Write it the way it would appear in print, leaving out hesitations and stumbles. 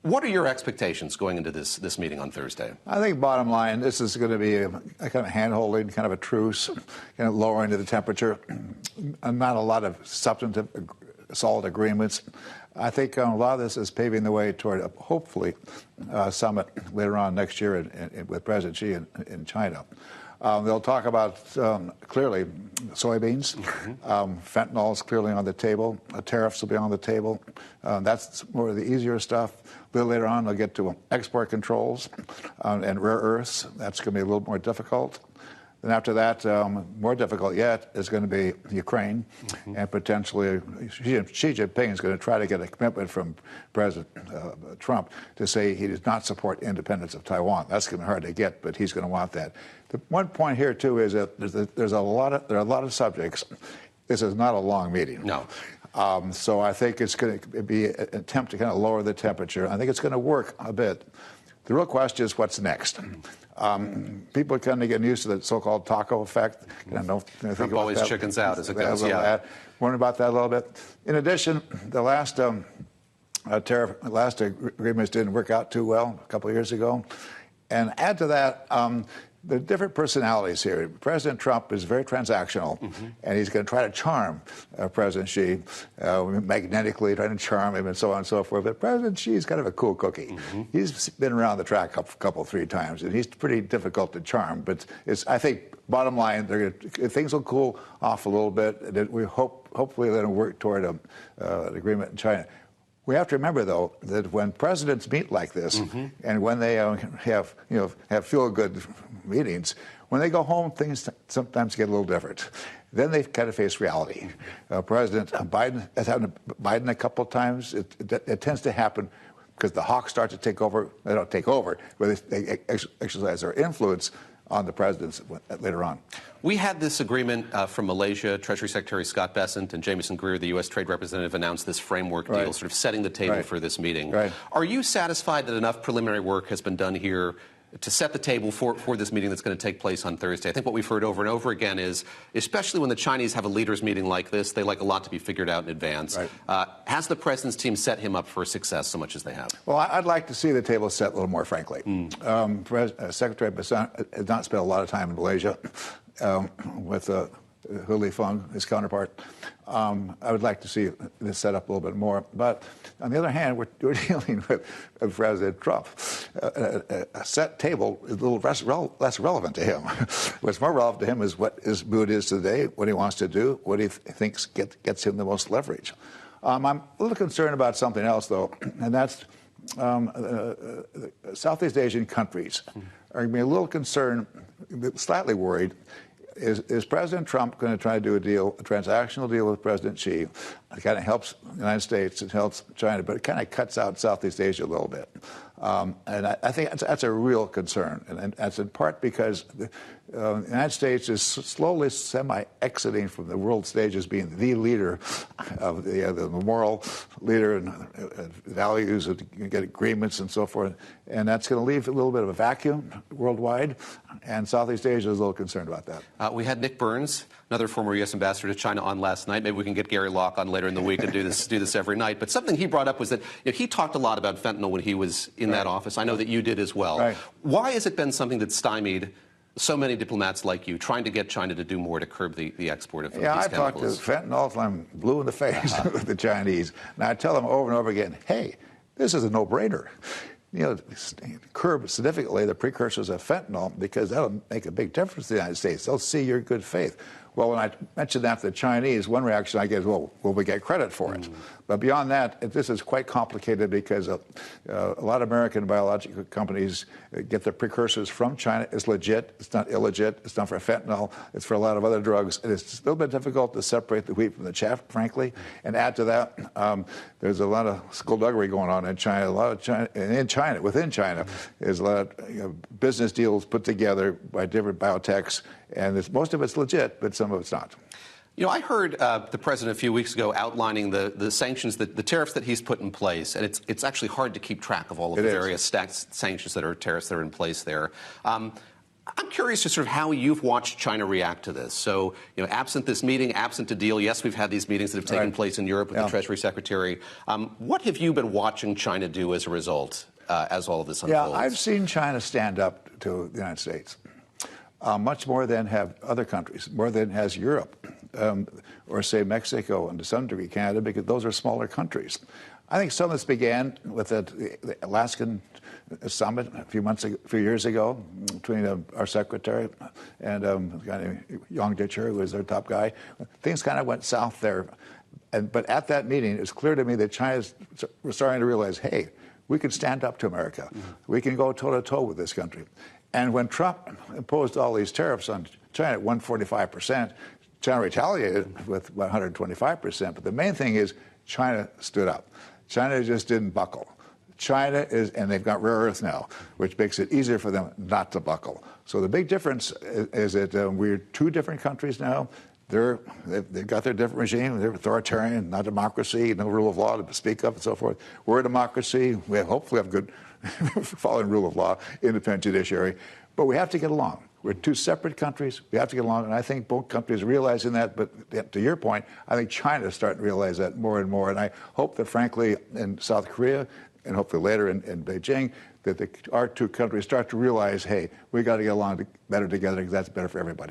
What are your expectations going into this meeting on Thursday? I think bottom line, this is going to be a kind of hand-holding, kind of a truce, kind of lowering of the temperature, and not a lot of substantive, solid agreements. I think a lot of this is paving the way toward, hopefully, a summit later on next year with President Xi in China. They'll talk about, clearly, soybeans. Fentanyl is clearly on the table. Tariffs will be on the table. That's more of the easier stuff. A little later on, they'll get to export controls and rare earths. That's going to be a little more difficult. Then after that, more difficult yet is going to be Ukraine, and potentially Xi Jinping is going to try to get a commitment from President Trump to say he does not support independence of Taiwan. That's going to be hard to get, but he's going to want that. The one point here too is that there are a lot of subjects. This is not a long meeting. No. So I think it's going to be an attempt to kind of lower the temperature. I think it's going to work a bit. The real question is what's next. People are kind of getting used to the so-called taco effect. Trump always chickens out as it goes. Yeah. Wondering about that a little bit. In addition, the last agreements didn't work out too well a couple of years ago. And add to that, the different personalities here. President Trump is very transactional, and he's going to try to charm President Xi, magnetically trying to charm him and so on and so forth. But President Xi is kind of a cool cookie. He's been around the track three times, and he's pretty difficult to charm. But I think, bottom line, things will cool off a little bit. And we hopefully they'll work toward an agreement in China. We have to remember, though, that when presidents meet like this, and when they have feel-good meetings, when they go home, things sometimes get a little different. Then they kind of face reality. President Biden has happened to Biden a couple of times. It tends to happen because the hawks start to take over. They don't take over, but they exercise their influence on the presidents later on. We had this agreement from Malaysia. Treasury Secretary Scott Bessent and Jamieson Greer, the U.S. Trade Representative, announced this framework deal, sort of setting the table for this meeting. Are you satisfied that enough preliminary work has been done here to set the table for this meeting that's going to take place on Thursday? I think what we've heard over and over again is, especially when the Chinese have a leaders meeting like this, they like a lot to be figured out in advance. Has the president's team set him up for success so much as they have? Well, I'd like to see the table set a little more, frankly. Secretary Bessent has not spent a lot of time in Malaysia with Hu Feng, his counterpart. I would like to see this set up a little bit more. But on the other hand, we're dealing with President Trump. A set table is a little less relevant to him. What's more relevant to him is what his mood is today, what he wants to do, what he thinks gets him the most leverage. I'm a little concerned about something else, though, and that's Southeast Asian countries are going to be a little concerned, slightly worried. Is President Trump going to try to do a transactional deal with President Xi? It kind of helps the United States, it helps China, but it kind of cuts out Southeast Asia a little bit. And I think that's a real concern. And that's in part because the United States is slowly semi-exiting from the world stage as being the leader of the moral leader and values of get agreements and so forth. And that's going to leave a little bit of a vacuum worldwide. And Southeast Asia is a little concerned about that. We had Nick Burns, another former U.S. ambassador to China, on last night. Maybe we can get Gary Locke on later in the week and do this every night. But something he brought up was that he talked a lot about fentanyl when he was in that office. I know that you did as well. Why has it been something that stymied so many diplomats like you trying to get China to do more to curb the export of these chemicals? I talked to fentanyl till I'm blue in the face with the Chinese. And I tell them over and over again, hey, this is a no-brainer. Curb significantly the precursors of fentanyl because that'll make a big difference to the United States. They'll see your good faith. Well, when I mentioned that to the Chinese, one reaction I get is, well, will we get credit for it? But beyond that, this is quite complicated because a lot of American biological companies get their precursors from China. It's legit. It's not illegit. It's not for fentanyl. It's for a lot of other drugs. And it's a little bit difficult to separate the wheat from the chaff, frankly. And add to that, there's a lot of skullduggery going on in China. Within China, there's a lot of business deals put together by different biotechs. And most of it's legit, but some of it's not. I heard the president a few weeks ago outlining the sanctions, the tariffs that he's put in place, and it's actually hard to keep track of all of the various stacked sanctions that are tariffs that are in place there. I'm curious to sort of how you've watched China react to this. So, absent this meeting, absent a deal, yes, we've had these meetings that have taken place in Europe with the Treasury Secretary. What have you been watching China do as a result, as all of this unfolds? Yeah, I've seen China stand up to the United States, much more than have other countries, more than has Europe, or say Mexico, and to some degree Canada, because those are smaller countries. I think some of this began with the Alaskan summit a few years ago between our secretary and a guy named Yang Ditcher, who was their top guy. Things kind of went south there. But at that meeting, it was clear to me that China was starting to realize, hey, we can stand up to America. We can go toe-to-toe with this country. And when Trump imposed all these tariffs on China at 145%, China retaliated with 125%. But the main thing is China stood up. China just didn't buckle. China is, and they've got rare earth now, which makes it easier for them not to buckle. So the big difference is that we're two different countries now. They've got their different regime. They're authoritarian, not democracy, no rule of law to speak of, and so forth. We're a democracy. We hopefully have good following rule of law, independent judiciary. But we have to get along. We're two separate countries. We have to get along, and I think both countries are realizing that. But to your point, I think China is starting to realize that more and more. And I hope that, frankly, in South Korea and hopefully later in Beijing, that our two countries start to realize, hey, we got to get along better together because that's better for everybody.